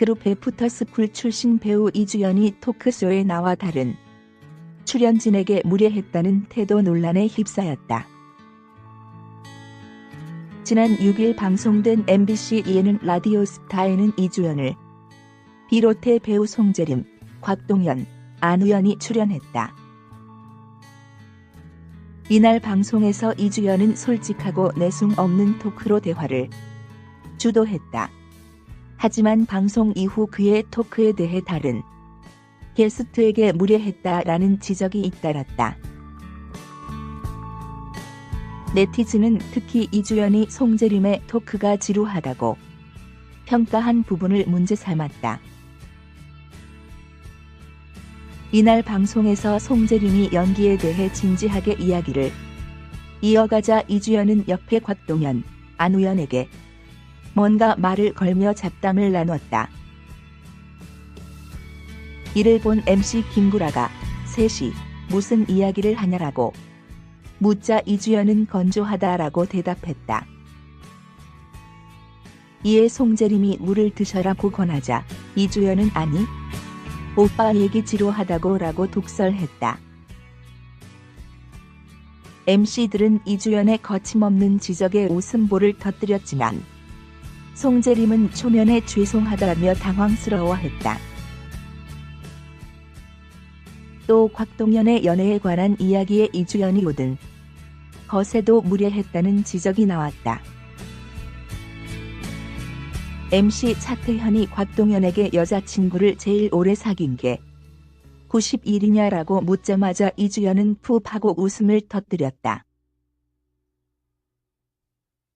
그룹 애프터스쿨 출신 배우 이주연이 토크쇼에 나와 다른 출연진에게 무례했다는 태도 논란에 휩싸였다. 지난 6일 방송된 MBC 예능 라디오스타에는 이주연을 비롯해 배우 송재림, 곽동연, 안우연이 출연했다. 이날 방송에서 이주연은 솔직하고 내숭 없는 토크로 대화를 주도했다. 하지만 방송 이후 그의 토크에 대해 다른 게스트에게 무례했다라는 지적이 잇따랐다. 네티즌은 특히 이주연이 송재림의 토크가 지루하다고 평가한 부분을 문제 삼았다. 이날 방송에서 송재림이 연기에 대해 진지하게 이야기를 이어가자 이주연은 옆에 곽동연, 안우연에게 뭔가 말을 걸며 잡담을 나눴다. 이를 본 MC 김구라가 셋이 무슨 이야기를 하냐라고 묻자 이주연은 건조하다라고 대답했다. 이에 송재림이 물을 드셔라고 권하자 이주연은 아니, 오빠 얘기 지루하다고 라고 독설했다. MC들은 이주연의 거침없는 지적에 웃음보를 터뜨렸지만 송재림은 초면에 죄송하다며 당황스러워했다. 또 곽동연의 연애에 관한 이야기에 이주연이 모든 것에도 무례했다는 지적이 나왔다. MC 차태현이 곽동연에게 여자친구를 제일 오래 사귄 게 91이냐라고 묻자마자 이주연은 푹 하고 웃음을 터뜨렸다.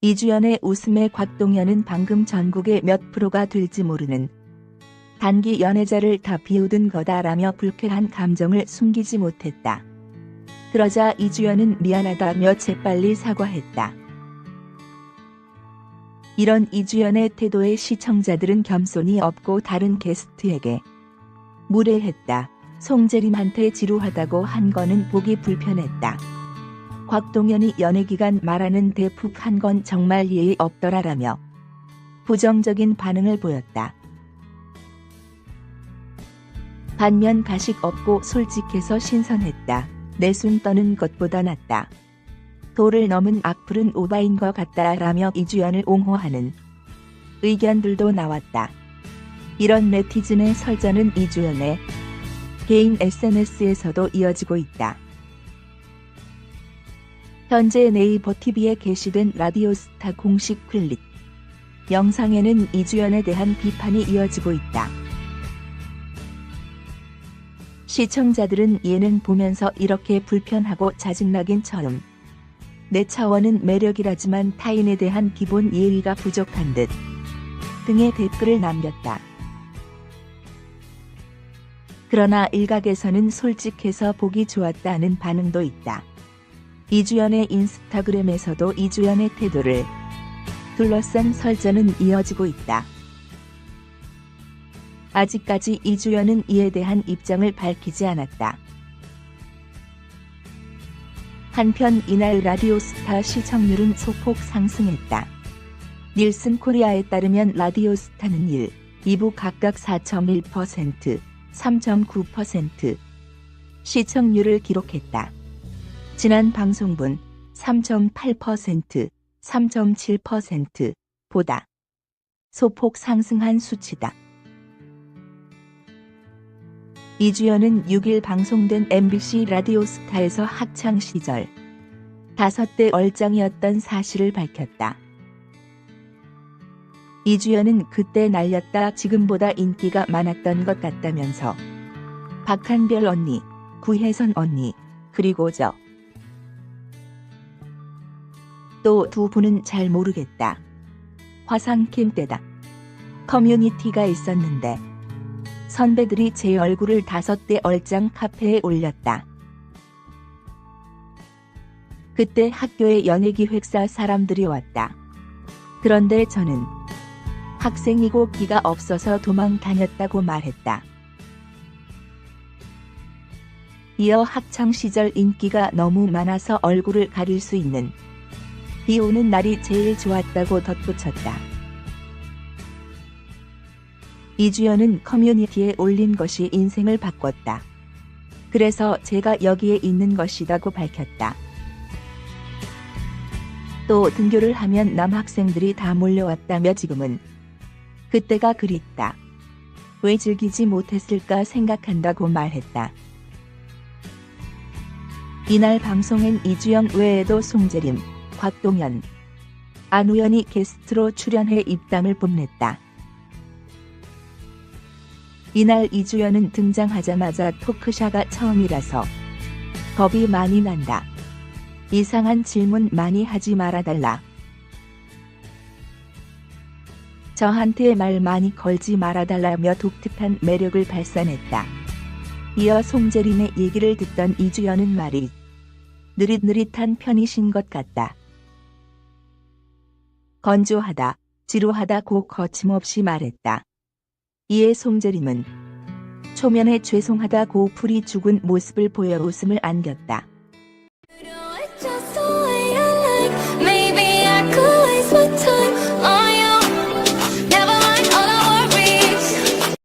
이주연의 웃음에 곽동연은 방금 전국의 몇 프로가 될지 모르는 단기 연애자를 다 비웃은 거다라며 불쾌한 감정을 숨기지 못했다. 그러자 이주연은 미안하다며 재빨리 사과했다. 이런 이주연의 태도에 시청자들은 겸손이 없고 다른 게스트에게 무례했다. 송재림한테 지루하다고 한 거는 보기 불편했다. 곽동연이 연애기간 말하는데 푹 한 건 정말 예의 없더라라며 부정적인 반응을 보였다. 반면 가식 없고 솔직해서 신선했다. 내숭 떠는 것보다 낫다. 도를 넘은 악플은 오바인 것 같다라며 이주연을 옹호하는 의견들도 나왔다. 이런 네티즌의 설전은 이주연의 개인 SNS에서도 이어지고 있다. 현재 네이버 TV에 게시된 라디오스타 공식 클립 영상에는 이주연에 대한 비판이 이어지고 있다. 시청자들은 예능 보면서 이렇게 불편하고 짜증나긴 처음. 내 차원은 매력이라지만 타인에 대한 기본 예의가 부족한 듯 등의 댓글을 남겼다. 그러나 일각에서는 솔직해서 보기 좋았다는 반응도 있다. 이주연의 인스타그램에서도 이주연의 태도를 둘러싼 설전은 이어지고 있다. 아직까지 이주연은 이에 대한 입장을 밝히지 않았다. 한편 이날 라디오스타 시청률은 소폭 상승했다. 닐슨 코리아에 따르면 라디오스타는 1, 2부 각각 4.1%, 3.9% 시청률을 기록했다. 지난 방송분 3.8%, 3.7%보다 소폭 상승한 수치다. 이주연은 6일 방송된 MBC 라디오스타에서 학창시절 5대 얼짱이었던 사실을 밝혔다. 이주연은 그때 날렸다 지금보다 인기가 많았던 것 같다면서 박한별 언니, 구혜선 언니, 그리고 또 두 분은 잘 모르겠다. 화상캠 때다. 커뮤니티가 있었는데 선배들이 제 얼굴을 5대 얼짱 카페에 올렸다. 그때 학교에 연예기획사 사람들이 왔다. 그런데 저는 학생이고 기가 없어서 도망 다녔다고 말했다. 이어 학창시절 인기가 너무 많아서 얼굴을 가릴 수 있는 비 오는 날이 제일 좋았다고 덧붙였다. 이주연은 커뮤니티에 올린 것이 인생을 바꿨다. 그래서 제가 여기에 있는 것이라고 밝혔다. 또 등교를 하면 남학생들이 다 몰려왔다며 지금은 그때가 그립다. 왜 즐기지 못했을까 생각한다고 말했다. 이날 방송엔 이주연 외에도 송재림, 곽동현, 안우연이 게스트로 출연해 입담을 뽐냈다. 이날 이주연은 등장하자마자 토크샤가 처음이라서 겁이 많이 난다. 이상한 질문 많이 하지 말아달라. 저한테 말 많이 걸지 말아달라며 독특한 매력을 발산했다. 이어 송재림의 얘기를 듣던 이주연은 말이 느릿느릿한 편이신 것 같다. 건조하다, 지루하다고 거침없이 말했다. 이에 송재림은 초면에 죄송하다고 풀이 죽은 모습을 보여 웃음을 안겼다.